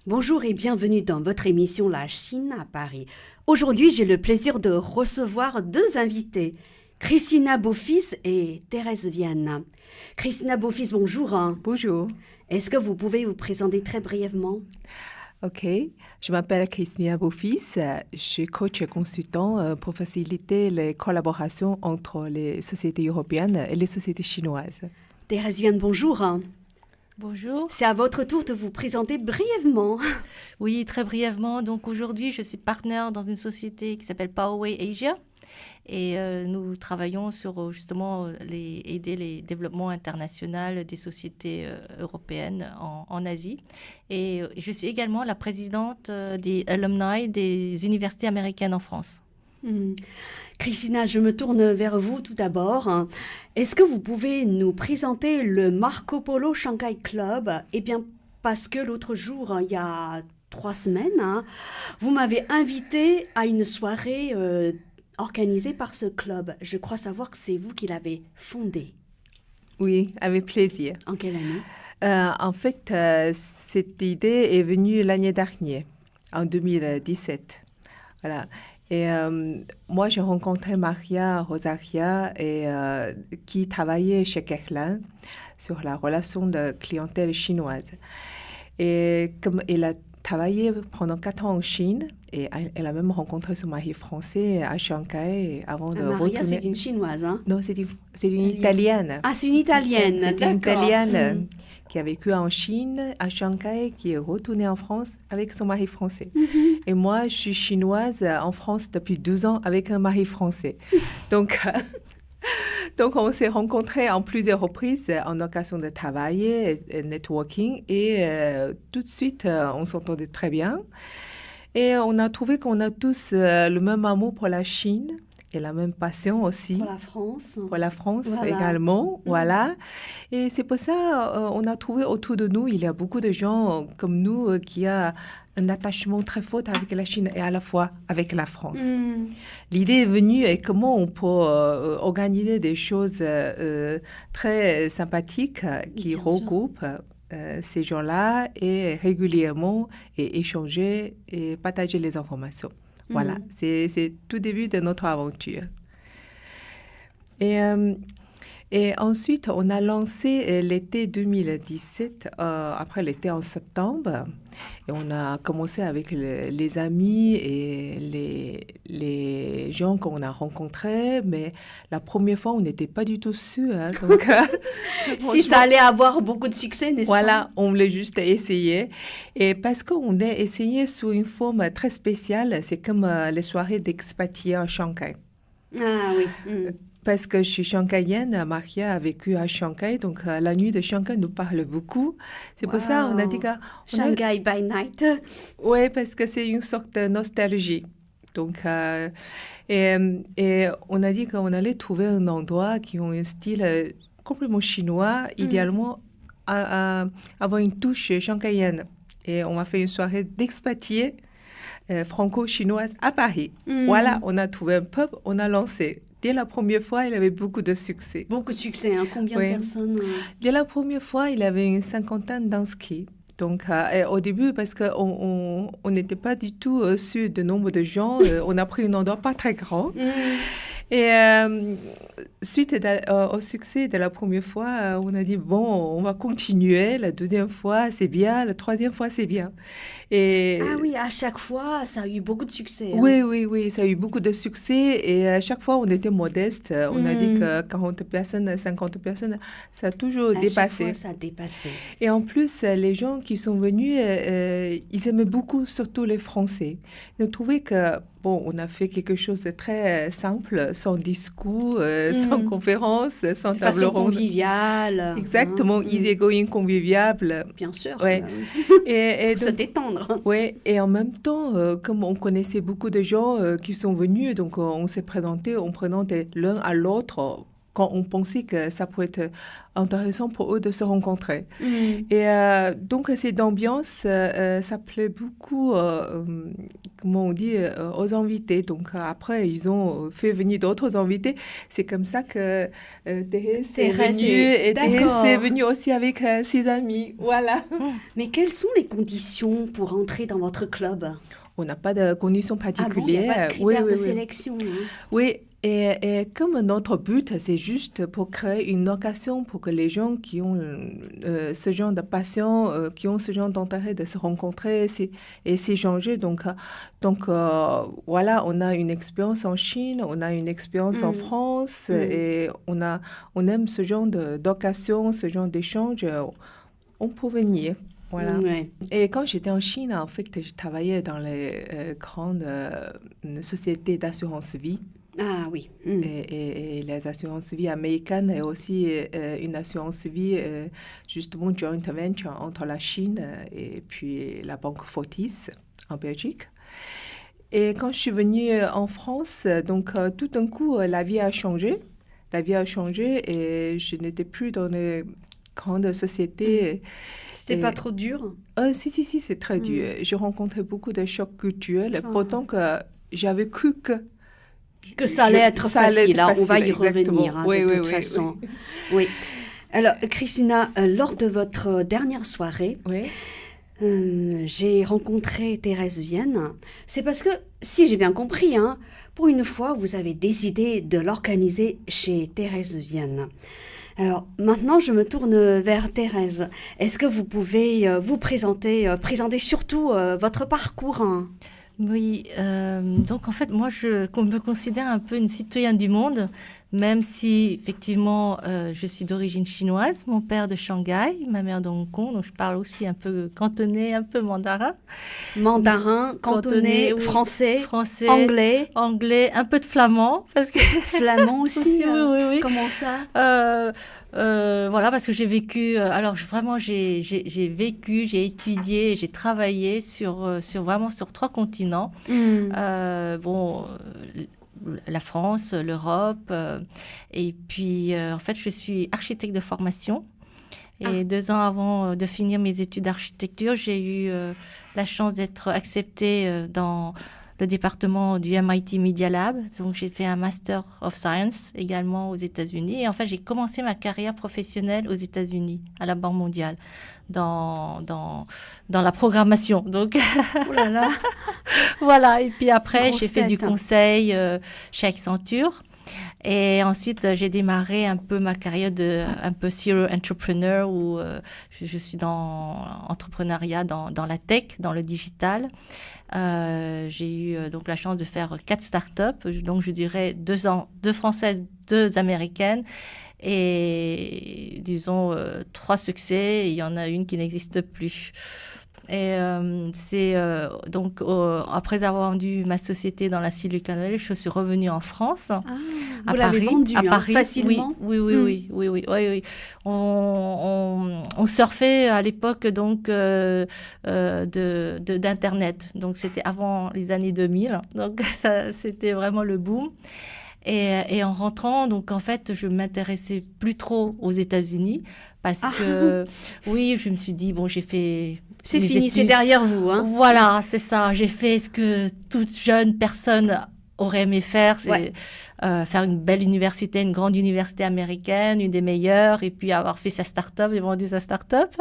Bonjour et bienvenue dans votre émission La Chine à Paris. Aujourd'hui, j'ai le plaisir de recevoir deux invités, Christina Beaufils et Thérèse Vienne. Christina Beaufils, bonjour. Bonjour. Est-ce que vous pouvez vous présenter très brièvement? OK. Je m'appelle Christina Beaufils. Je suis coach et consultant pour faciliter les collaborations entre les sociétés européennes et les sociétés chinoises. Thérèse Vienne, bonjour. Bonjour. C'est à votre tour de vous présenter brièvement. Oui, très brièvement. Donc aujourd'hui, je suis partenaire dans une société qui s'appelle Poway Asia. Et nous travaillons sur justement aider les développements internationaux des sociétés européennes en Asie. Et je suis également la présidente des alumni des universités américaines en France. Christina, je me tourne vers vous tout d'abord. Est-ce que vous pouvez nous présenter le Marco Polo Shanghai Club? Eh bien, parce que l'autre jour, il y a 3 semaines, vous m'avez invité à une soirée organisée par ce club. Je crois savoir que c'est vous qui l'avez fondé. Oui, avec plaisir. En quelle année? En fait, cette idée est venue l'année dernière, en 2017. Voilà. Et moi, j'ai rencontré Maria Rosaria qui travaillait chez Kechlan sur la relation de clientèle chinoise. Et comme elle a travaillé pendant 4 ans en Chine, et elle a même rencontré son mari français à Shanghai avant de Maria, retourner. c'est une chinoise, hein? Non, c'est une Italienne. Ah, c'est une italienne, C'est une d'accord. Italienne qui a vécu en Chine, à Shanghai, qui est retournée en France avec son mari français. Et moi, je suis chinoise en France depuis 12 ans avec un mari français. Donc, on s'est rencontrés en plusieurs reprises en occasion de travailler, networking, et tout de suite, on s'entendait très bien. Et on a trouvé qu'on a tous le même amour pour la Chine et la même passion aussi. Pour la France. Pour la France Voilà. également, voilà. Et c'est pour ça on a trouvé autour de nous, il y a beaucoup de gens comme nous qui a un attachement très fort avec la Chine et à la fois avec la France. L'idée est venue et comment on peut organiser des choses très sympathiques qui Bien sûr. regroupent ces gens-là et régulièrement et échanger et partager les informations. Voilà, c'est tout début de notre aventure. Et ensuite, on a lancé l'été 2017, après l'été en septembre. Et on a commencé avec les amis et les gens qu'on a rencontrés. Mais la première fois, on n'était pas du tout sûrs. Donc, Si ça allait avoir beaucoup de succès, n'est-ce pas? voilà, on voulait juste essayer. Et parce qu'on a essayé sous une forme très spéciale, c'est comme les soirées d'expatriés à Shanghai. Ah oui. Parce que je suis shanghaienne, Maria a vécu à Shanghai, donc la nuit de Shanghai nous parle beaucoup. C'est pour ça qu'on a dit que... Shanghai by night. Oui, parce que c'est une sorte de nostalgie. Donc, et on a dit qu'on allait trouver un endroit qui a un style complètement chinois, idéalement avoir une touche shanghaienne. Et on a fait une soirée d'expatriés franco-chinoise à Paris. Voilà, on a trouvé un pub, on a lancé. Dès la première fois, il avait beaucoup de succès. Beaucoup de succès, hein? Combien de personnes? Dès la première fois, il avait une 50aine d'inscrits. Donc, au début, parce qu'on n'était pas du tout sûr du nombre de gens, on a pris un endroit pas très grand. Et suite au succès de la première fois, on a dit, bon, on va continuer. La deuxième fois, c'est bien. La troisième fois, c'est bien. Et Ah oui, à chaque fois, ça a eu beaucoup de succès. Hein? Oui, ça a eu beaucoup de succès. Et à chaque fois, on était modeste. On a dit que 40 personnes, 50 personnes, ça a toujours À dépassé. chaque fois, ça a dépassé. Et en plus, les gens qui sont venus, ils aimaient beaucoup, surtout les Français. Ils ont trouvé que, bon, on a fait quelque chose de très simple, sans discours, sans conférence, sans De table façon ronde. conviviale. Exactement, easygoing, conviviable. Bien sûr. Ouais. Et Pour se donc, détendre. oui, et en même temps, comme on connaissait beaucoup de gens qui sont venus, donc on s'est présenté, on présentait l'un à l'autre quand on pensait que ça pourrait être intéressant pour eux de se rencontrer. Et donc, cette ambiance, ça plaît beaucoup, comment on dit, aux invités. Donc, après, ils ont fait venir d'autres invités. C'est comme ça que Thérèse est venue. Et Thérèse est venue aussi avec ses amis. Voilà. Mais quelles sont les conditions pour entrer dans votre club? On n'a pas de conditions particulières. Ah bon, il n'y a pas de critères de sélection. Oui. Et comme notre but, c'est juste pour créer une occasion pour que les gens qui ont ce genre de passion, qui ont ce genre d'intérêt de se rencontrer et s'échanger. Donc, voilà, on a une expérience en Chine, on a une expérience en France et on aime ce genre d'occasion, ce genre d'échange. On peut venir. Voilà. Ouais. Et quand j'étais en Chine, en fait, je travaillais dans les grandes sociétés d'assurance vie. Ah oui. Et les assurances vie américaines et aussi une assurance vie, justement, joint venture entre la Chine et puis la banque Fortis en Belgique. Et quand je suis venue en France, donc tout d'un coup, la vie a changé. La vie a changé et je n'étais plus dans les grandes sociétés. C'était pas trop dur? Si, c'est très dur. J'ai rencontré beaucoup de chocs culturels, pourtant que j'avais cru que ça allait être facile. On va y revenir de toute façon. Oui. Alors, Christina, lors de votre dernière soirée, j'ai rencontré Thérèse Vienne. C'est parce que, si j'ai bien compris, pour une fois, vous avez décidé de l'organiser chez Thérèse Vienne. Alors, maintenant, je me tourne vers Thérèse. Est-ce que vous pouvez vous présenter surtout votre parcours? Oui, donc en fait, moi, je me considère un peu une citoyenne du monde, même si, effectivement, je suis d'origine chinoise, mon père de Shanghai, ma mère de Hong Kong, donc je parle aussi un peu cantonais, un peu mandarin. Mandarin, cantonais, oui, français, anglais, un peu de flamand. Parce que flamand aussi, oui. Comment ça? Voilà, parce que j'ai vécu, vraiment, j'ai vécu, j'ai étudié, j'ai travaillé vraiment sur 3 continents. La France, l'Europe, et puis en fait, je suis architecte de formation. Et 2 ans avant de finir mes études d'architecture, j'ai eu la chance d'être acceptée dans le département du MIT Media Lab. Donc, j'ai fait un Master of Science également aux États-Unis. Et en fait, j'ai commencé ma carrière professionnelle aux États-Unis, à la Banque mondiale, dans la programmation. Donc, oh là là. Voilà. Et puis après, j'ai fait du conseil chez Accenture. Et ensuite, j'ai démarré un peu ma carrière un peu serial entrepreneur où je suis dans l'entrepreneuriat, dans la tech, dans le digital. J'ai eu donc la chance de faire 4 startups, donc je dirais 2 françaises, 2 américaines. Et disons 3 succès, et il y en a une qui n'existe plus. Et donc, après avoir vendu ma société dans la Silicon Valley, je suis revenue en France, vous l'avez vendue, à Paris, facilement? Oui. On surfait à l'époque donc d'internet, donc c'était avant les années 2000, donc ça, c'était vraiment le boom. Et en rentrant, donc en fait, je m'intéressais plus trop aux États-Unis parce que, oui, je me suis dit, bon, j'ai fait... C'est fini, c'est derrière vous. Voilà, c'est ça. J'ai fait ce que toute jeune personne aurait aimé faire, c'est faire une belle université, une grande université américaine, une des meilleures, et puis avoir fait sa start-up et vendu sa start-up.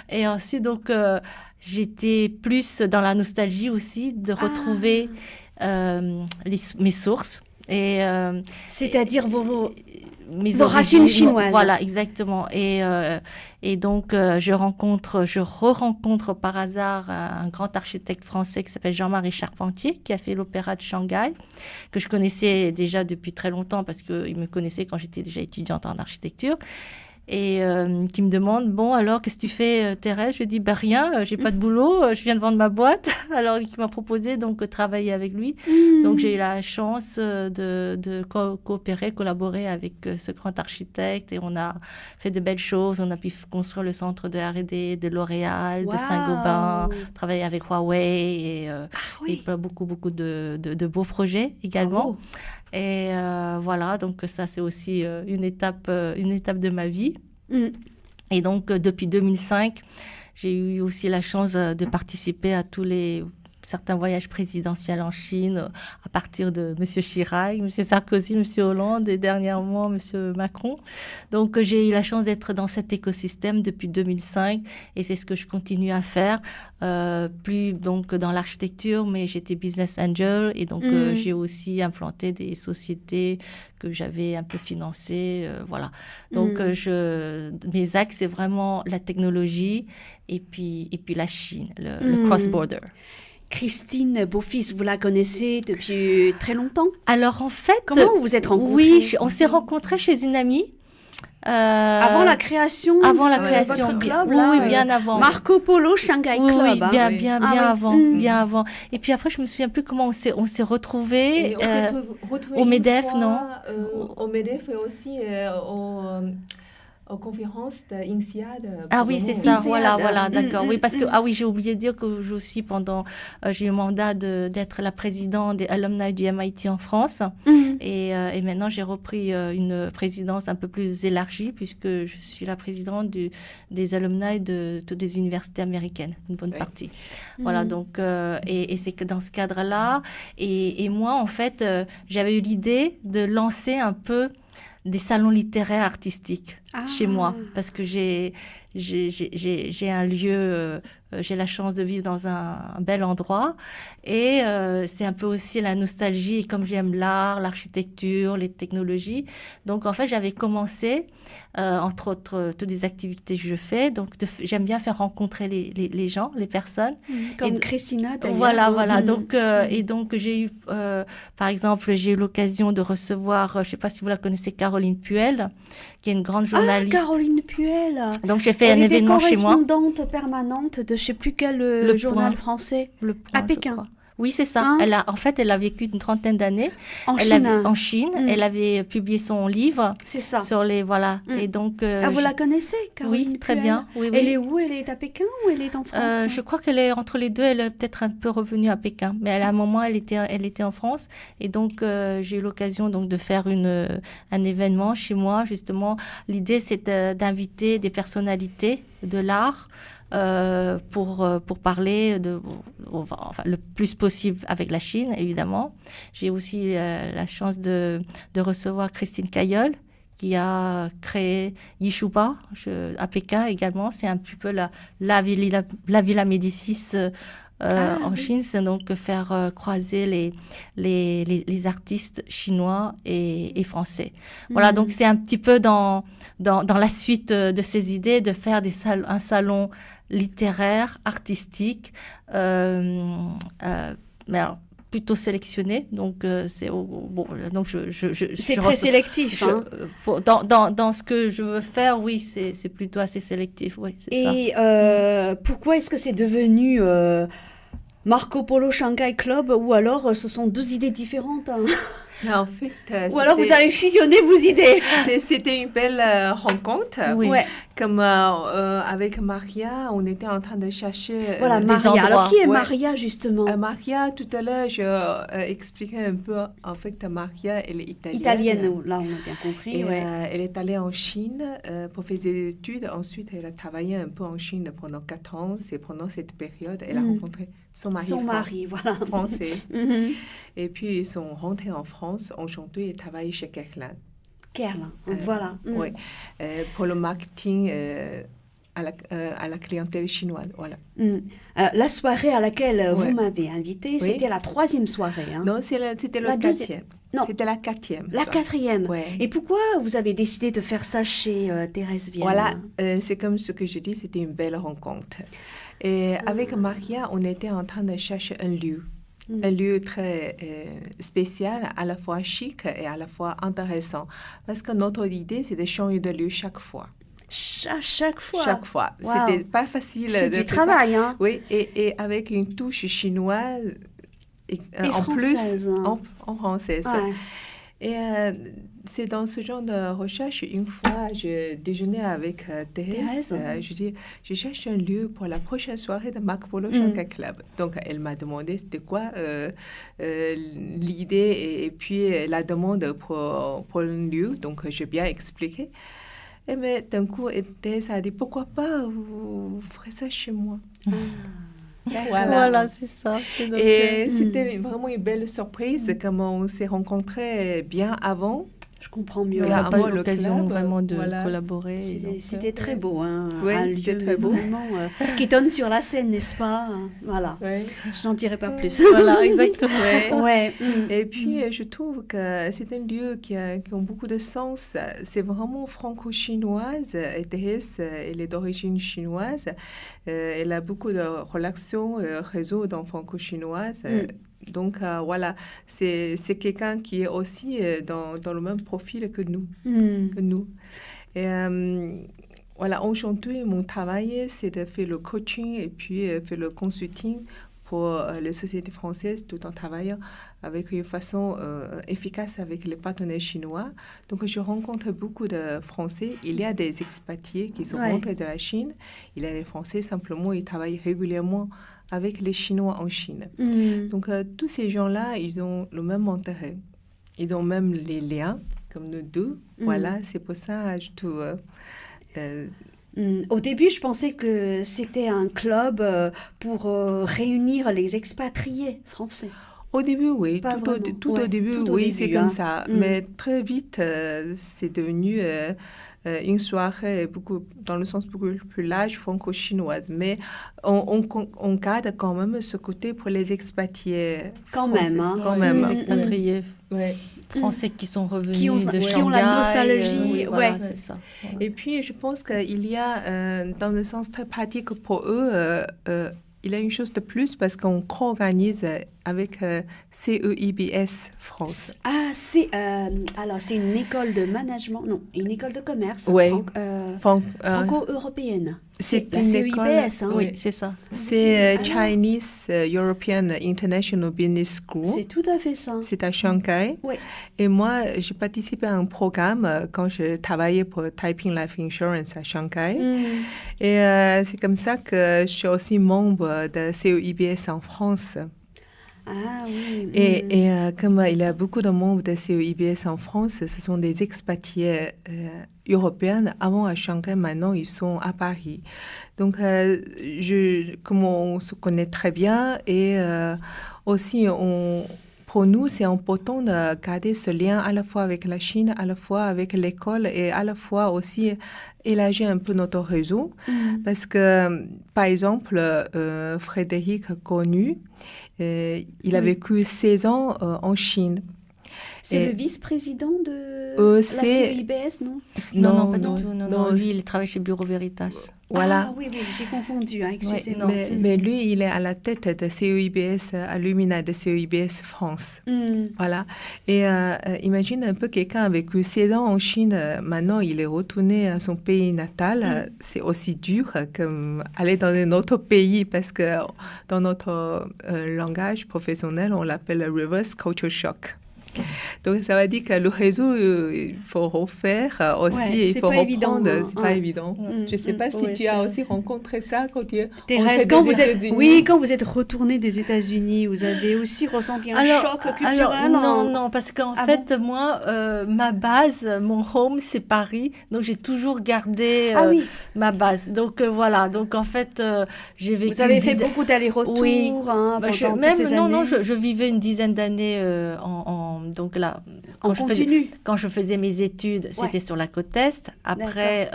Et ensuite, donc, j'étais plus dans la nostalgie aussi de retrouver mes sources. C'est-à-dire vos mes racines chinoises. Voilà, exactement. Et donc, je re-rencontre par hasard un grand architecte français qui s'appelle Jean-Marie Charpentier, qui a fait l'Opéra de Shanghai, que je connaissais déjà depuis très longtemps parce qu'il me connaissait quand j'étais déjà étudiante en architecture. Et qui me demande, bon, alors, qu'est-ce que tu fais, Thérèse? Je lui dis, rien, j'ai pas de boulot, je viens de vendre ma boîte. Alors, il m'a proposé donc travailler avec lui. Donc, j'ai eu la chance de coopérer, collaborer avec ce grand architecte. Et on a fait de belles choses. On a pu construire le centre de R&D de L'Oréal, de Saint-Gobain, travailler avec Huawei et beaucoup de beaux projets également. Et voilà, donc ça, c'est aussi une étape de ma vie. Mm. Et donc, depuis 2005, j'ai eu aussi la chance de participer à certains voyages présidentiels en Chine, à partir de M. Chirac, M. Sarkozy, M. Hollande et dernièrement M. Macron. Donc, j'ai eu la chance d'être dans cet écosystème depuis 2005 et c'est ce que je continue à faire. Plus donc dans l'architecture, mais j'étais business angel et donc j'ai aussi implanté des sociétés que j'avais un peu financées. Voilà. Donc, mes axes, c'est vraiment la technologie et puis la Chine, le cross-border. Christine Beaufils, vous la connaissez depuis très longtemps? Alors en fait... Comment vous vous êtes rencontrés? Oui, on s'est rencontrés chez une amie. Avant la création de votre club, oui, bien avant. Marco Polo Shanghai Club. Oui, bien avant, Mm. bien avant. Et puis après, je me souviens plus comment on s'est retrouvés. Et on s'est retrouvés au MEDEF, fois, non au MEDEF et aussi aux conférences d'INSEAD. Ah oui, c'est ça, INSEAD. voilà, d'accord. Oui, parce que, oui, j'ai oublié de dire que j'ai aussi j'ai eu le mandat d'être la présidente des alumni du MIT en France. Mm. Et maintenant, j'ai repris une présidence un peu plus élargie, puisque je suis la présidente des alumni de toutes les universités américaines, une bonne partie. Voilà, donc, et c'est que dans ce cadre-là, et moi, en fait, j'avais eu l'idée de lancer un peu des salons littéraires artistiques chez moi, parce que j'ai un lieu, j'ai la chance de vivre dans un bel endroit, et c'est un peu aussi la nostalgie, et comme j'aime l'art, l'architecture, les technologies, donc en fait j'avais commencé, entre autres, toutes les activités que je fais, donc j'aime bien faire rencontrer les gens, les personnes. Comme Christina d'ailleurs. Voilà. Donc, et donc j'ai eu, par exemple, j'ai eu l'occasion de recevoir, je ne sais pas si vous la connaissez, Caroline Puel, qui est une grande journaliste. Caroline Puel. Donc j'ai fait un événement chez moi. Correspondante permanente de je ne sais plus quel journal français. Le Point, à Pékin. Oui, c'est ça. En fait, elle a vécu une trentaine d'années. En Chine. Elle avait publié son livre. C'est ça. Sur les, voilà. Et donc, vous la connaissez, Caroline Oui, très bien. Oui. Elle est où? Elle est à Pékin ou elle est en France? Je crois qu'elle est entre les deux. Elle est peut-être un peu revenue à Pékin. Mais à un moment, elle était en France. Et donc, j'ai eu l'occasion donc, de faire un événement chez moi. Justement, l'idée, c'est d'inviter des personnalités de l'art pour parler le plus possible avec la Chine, évidemment. J'ai aussi la chance de recevoir Christine Cailleul, qui a créé Yishuba à Pékin également. C'est un petit peu la Villa Médicis en Chine, c'est donc faire croiser les artistes chinois et français. Voilà, donc c'est un petit peu dans la suite de ces idées de faire un salon littéraire, artistique, mais alors, plutôt sélectionné. Donc, donc c'est très sélectif. Dans ce que je veux faire, oui, c'est plutôt assez sélectif. Oui, et pourquoi est-ce que c'est devenu Marco Polo Shanghai Club, ou alors ce sont deux idées différentes? En fait, ou alors vous avez fusionné vos idées. C'était une belle rencontre. Oui. Ouais. Comme avec Maria, on était en train de chercher voilà, des Maria. endroits. Alors qui est Maria justement? Maria, tout à l'heure, je expliquais un peu. En fait, Maria, elle est italienne. Là, on a bien compris. Et, elle est allée en Chine pour faire des études. Ensuite, elle a travaillé un peu en Chine pendant 4 ans. C'est pendant cette période elle a rencontré son mari voilà. français. Et puis, ils sont rentrés en France. Aujourd'hui, ils travaillent chez Guerlain. Voilà. Oui, pour le marketing à la clientèle chinoise. Voilà. La soirée à laquelle vous m'avez invitée, c'était la 3e soirée. Non, c'était le 4e. Non, c'était la 4e. La 4e. Ouais. Et pourquoi vous avez décidé de faire ça chez Thérèse Vienne? Voilà, c'est comme ce que je dis, c'était une belle rencontre. Et avec Maria, on était en train de chercher un lieu. Un lieu très spécial, à la fois chic et à la fois intéressant. Parce que notre idée, c'est de changer de lieu chaque fois. Chaque fois? Chaque fois. Wow. C'était pas facile. C'est du travail, hein? Oui, et avec une touche chinoise et en française, plus, en française. Ouais. Et c'est dans ce genre de recherche, une fois, je déjeunais avec Thérèse. Je dis, je cherche un lieu pour la prochaine soirée de Marco Polo Shanghai Club. Donc, elle m'a demandé c'était quoi l'idée et puis la demande pour un lieu. Donc, j'ai bien expliqué. Et mais d'un coup, Thérèse a dit, pourquoi pas vous ferez ça chez moi. Voilà, c'est ça. Et c'était vraiment une belle surprise, comme on s'est rencontrés bien avant. Je comprends mieux. On n'a pas eu l'occasion vraiment de collaborer. C'était très beau, hein, oui, un c'était lieu très beau. Vraiment, qui donne sur la scène, n'est-ce pas? Voilà, je n'en dirai pas plus. Voilà, exactement. Ouais. Et puis, je trouve que c'est un lieu qui a beaucoup de sens. C'est vraiment franco-chinoise. Et Thérèse, elle est d'origine chinoise. Elle a beaucoup de relations, réseaux dans franco-chinoise. Donc, voilà, c'est quelqu'un qui est aussi dans le même profil que nous. Et voilà, aujourd'hui, mon travail, c'est de faire le coaching et puis faire le consulting pour les sociétés françaises tout en travaillant avec une façon efficace avec les partenaires chinois. Donc, je rencontre beaucoup de Français. Il y a des expatriés qui sont rentrés de la Chine. Il y a des Français, simplement, ils travaillent régulièrement avec les Chinois en Chine. Donc, tous ces gens-là, ils ont le même intérêt. Ils ont même les liens, comme nous deux. Voilà, c'est pour ça, je trouve... Au début, je pensais que c'était un club pour réunir les expatriés français. Au début, oui. Tout au début, oui, c'est comme ça. Mais très vite, c'est devenu une soirée dans le sens beaucoup plus large, franco-chinoise. Mais on garde quand même ce côté pour les expatriés. Quand même. Les expatriés français qui sont revenus de Shanghai. Qui ont la nostalgie. Voilà, c'est ça. Voilà. Et puis, je pense qu'il y a, dans le sens très pratique pour eux, il y a une chose de plus parce qu'on co-organise avec CEIBS France. Ah, alors c'est une école de management, non, une école de commerce franco-européenne. C'est la une CEIBS, hein. Oui, c'est ça. C'est Chinese European International Business School. C'est tout à fait ça. C'est à Shanghai. Oui. Et moi, j'ai participé à un programme quand je travaillais pour Taiping Life Insurance à Shanghai. Et c'est comme ça que je suis aussi membre de CEIBS en France. Ah oui. Et comme il y a beaucoup de membres de CEIBS en France, ce sont des expatriés européens. Avant à Shanghai, maintenant ils sont à Paris. Donc, comme on se connaît très bien et aussi pour nous, c'est important de garder ce lien à la fois avec la Chine, à la fois avec l'école et à la fois aussi élargir un peu notre réseau. Parce que, par exemple, Frédéric Connu, il a vécu 16 ans en Chine. C'est le vice-président de la CEIBS, non? Non, pas du tout. Non, lui, il travaille chez Bureau Veritas. Voilà. Ah oui, j'ai confondu. Excusez-moi. Mais lui, il est à la tête de CEIBS, Alumina de CEIBS France. Voilà. Et imagine un peu quelqu'un a vécu 16 ans en Chine. Maintenant, il est retourné à son pays natal. C'est aussi dur qu'aller dans un autre pays parce que dans notre langage professionnel, on l'appelle le reverse culture shock. Donc, ça veut dire que le réseau, il faut refaire aussi, il faut reprendre. C'est pas évident. Je ne sais pas si tu as aussi rencontré ça quand tu es Thérèse, quand vous êtes retournée des États-Unis, vous avez aussi ressenti un choc culturel? Non, parce qu'en fait, moi, ma base, mon home, c'est Paris. Donc, j'ai toujours gardé ma base. Donc, voilà. Donc, en fait, j'ai vécu... Vous avez fait beaucoup d'allers-retours pendant toutes ces années? Non, je vivais une dizaine d'années donc là, quand je faisais mes études, c'était sur la côte Est. Après,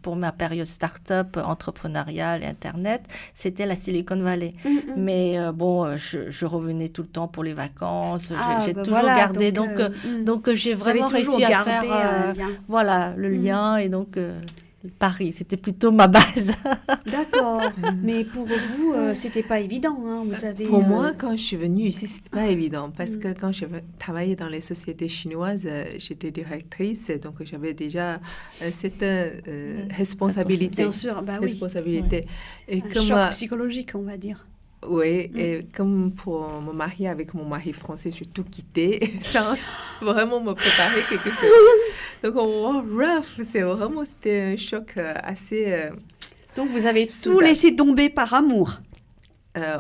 pour ma période start-up, entrepreneuriale et Internet, c'était la Silicon Valley. Mais je revenais tout le temps pour les vacances. J'ai toujours gardé. Donc, j'ai vraiment réussi à faire le lien. Et donc... Paris, c'était plutôt ma base. D'accord. Mais pour vous, c'était pas évident. Hein. Vous avez, pour moi, quand je suis venue ici, c'était pas évident parce que quand je travaillais dans les sociétés chinoises, j'étais directrice, donc j'avais déjà cette responsabilité. Bien sûr, responsabilité. Et un choc psychologique, on va dire. Oui, et comme pour me marier avec mon mari français, j'ai tout quitté sans vraiment me préparer quelque chose. Donc, rough, c'était un choc assez Donc, vous avez tout soudain. laissé tomber par amour.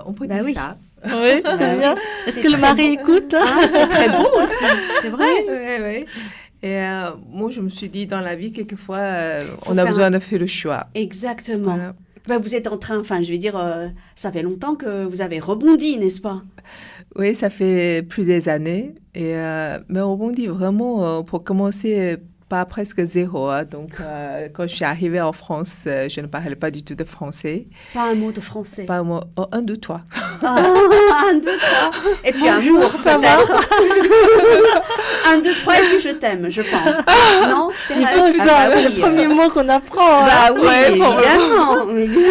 On peut Bah dire oui. ça. Oui, c'est bien. Est-ce C'est que le très mari beau. écoute? Ah, c'est très beau aussi, c'est vrai. Oui. Et moi, je me suis dit, dans la vie, quelquefois, Faut on a faire besoin de faire le choix. Exactement. Voilà. Bah, vous êtes en train, enfin, je vais dire, ça fait longtemps que vous avez rebondi, n'est-ce pas? Oui, ça fait plus des années. Et, mais on rebondit vraiment pour commencer pas presque zéro. Hein. Donc, quand je suis arrivée en France, je ne parlais pas du tout de français. Pas un mot de français. Pas un mot. Oh, un, deux, trois. Ah, 1, 2, 3. Et puis amour, peut-être. 1, 2, 3, et puis je t'aime, je pense. Non, Il Thérèse? faut que Ah, ça, bah c'est oui, le premier mot qu'on apprend. Hein. Bah oui, Ouais, évidemment, évidemment.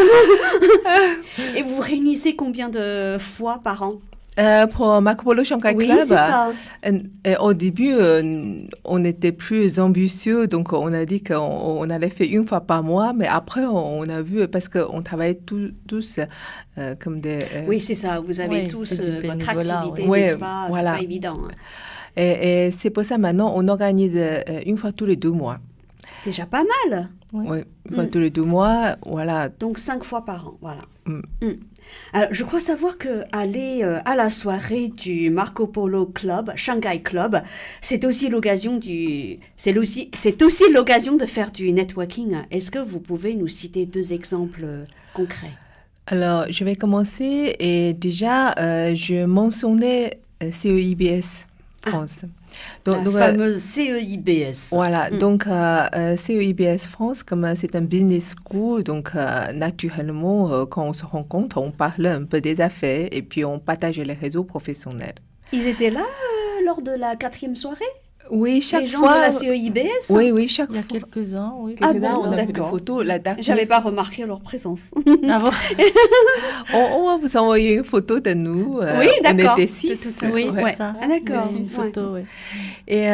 Et vous vous réunissez combien de fois par an? Pour Marco Polo Shanghai Oui, Club, c'est ça. au début, on était plus ambitieux, donc on a dit qu'on allait faire une fois par mois, mais après, on a vu, parce qu'on travaillait tous comme des... Oui, c'est ça. Vous avez Oui, tous c'est du votre bénévolat, activité, oui. n'est-ce Ouais, pas? voilà. C'est pas évident. Hein. Et c'est pour ça, maintenant, on organise une fois tous les 2 mois. Déjà pas mal. Oui, une fois tous les 2 mois, voilà. Donc 5 fois par an, voilà. Mm. Alors, je crois savoir que aller à la soirée du Marco Polo Club, Shanghai Club, c'est aussi l'occasion de faire du networking. Est-ce que vous pouvez nous citer 2 exemples concrets? Alors, je vais commencer, et déjà, je mentionnais CEIBS France. La fameuse CEIBS. Voilà, donc CEIBS France, comme c'est un business school, donc naturellement, quand on se rencontre, on parle un peu des affaires et puis on partage les réseaux professionnels. Ils étaient là lors de la 4e soirée? Oui, chaque Les gens fois. de la CEIBS? Oui, chaque Il y a fois. quelques-uns, oui. Ah Là, bon, on a fait des d'accord. photos. La dernière- J'avais pas remarqué leur présence. Ah bon? on va vous envoyer une photo de nous. Oui, d'accord. On était De 6. toute façon. Oui, c'est Ouais. ça. Ah, d'accord. Oui, une photo, oui. Et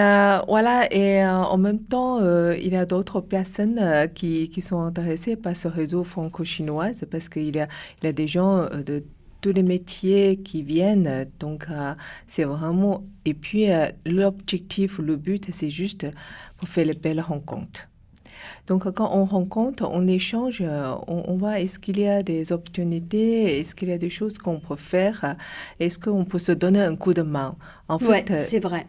voilà, et en même temps, il y a d'autres personnes qui sont intéressées par ce réseau franco-chinois parce qu'il y a des gens de tous les métiers qui viennent. Donc, c'est vraiment... Et puis, l'objectif, le but, c'est juste pour faire les belles rencontres. Donc, quand on rencontre, on échange, on voit est-ce qu'il y a des opportunités, est-ce qu'il y a des choses qu'on peut faire, est-ce qu'on peut se donner un coup de main. En Ouais, fait, c'est vrai.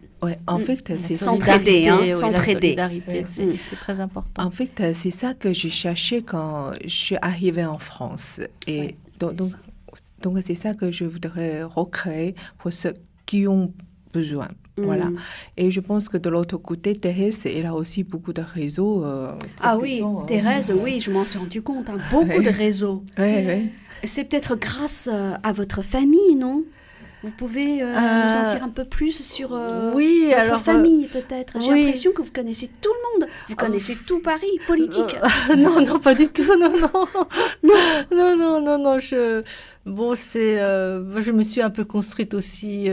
en fait, c'est ça. S'entraider, hein, Oui, la s'entraider. solidarité, c'est Mm. c'est très important. En fait, c'est ça que j'ai cherché quand je suis arrivée en France. Et Ouais, donc, c'est ça que je voudrais recréer pour ceux qui ont besoin. Voilà. Et je pense que de l'autre côté, Thérèse, elle a aussi beaucoup de réseaux. Ah oui, Thérèse, oui, je m'en suis rendu compte. Hein, beaucoup de réseaux. Oui. C'est peut-être grâce à votre famille, non? Vous pouvez nous en dire un peu plus sur oui, votre alors, famille, peut-être. J'ai oui. l'impression que vous connaissez tout le monde. Vous connaissez tout Paris, politique. Non, pas du tout, non. Je me suis un peu construite aussi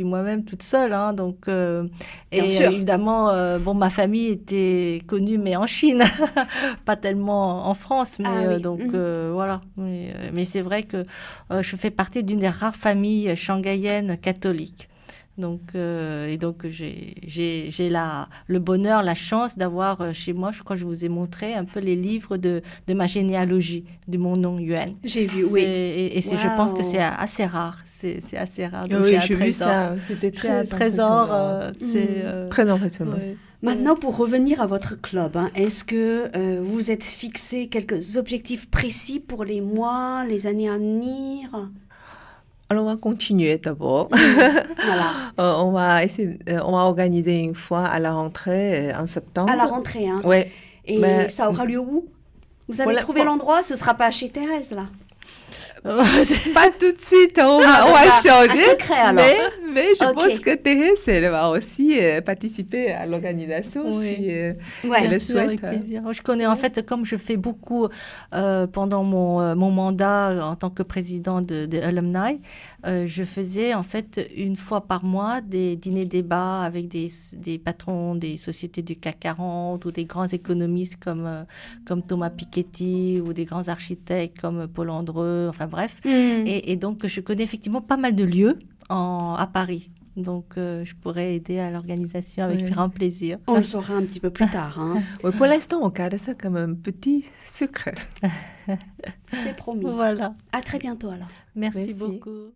moi-même toute seule, hein, donc Bien sûr. évidemment, ma famille était connue, mais en Chine, pas tellement en France, mais Ah oui. donc voilà. Mais c'est vrai que je fais partie d'une des rares familles shanghaïennes catholiques. Donc, j'ai le bonheur, la chance d'avoir chez moi, je crois que je vous ai montré un peu les livres de ma généalogie, de mon nom Yuan. J'ai vu, oui. Je pense que c'est assez rare. C'est assez rare. Donc Oui, j'ai un j'ai vu trésor. ça. C'était J'ai un trésor. très impressionnant. Ouais. Maintenant, pour revenir à votre club, hein, est-ce que vous êtes fixé quelques objectifs précis pour les mois, les années à venir? Alors, on va continuer d'abord. Voilà. On va organiser une fois à la rentrée en septembre. À la rentrée, hein. Ouais. Et Mais- ça aura lieu où? Vous avez Voilà. trouvé l'endroit? Ce sera pas chez Thérèse, là. Pas tout de suite, on Ah, va bah, changer. un secret, alors. Mais je Ok. pense que Thérèse, elle va aussi participer à l'organisation Oui. si Ouais. elle le Bien sûr, avec souhaite. plaisir. Je connais en fait, comme je fais beaucoup pendant mon mandat en tant que président de Alumni, je faisais en fait une fois par mois des dîners-débats avec des patrons des sociétés du CAC 40 ou des grands économistes comme Thomas Piketty ou des grands architectes comme Paul Andreu, enfin bref. Hmm. Et donc, je connais effectivement pas mal de lieux à Paris. Donc, je pourrais aider à l'organisation avec Oui. grand plaisir. On le saura un petit peu plus tard, hein. Oui, pour l'instant, on garde ça comme un petit secret. C'est promis. Voilà. À très bientôt alors. Merci Merci. beaucoup.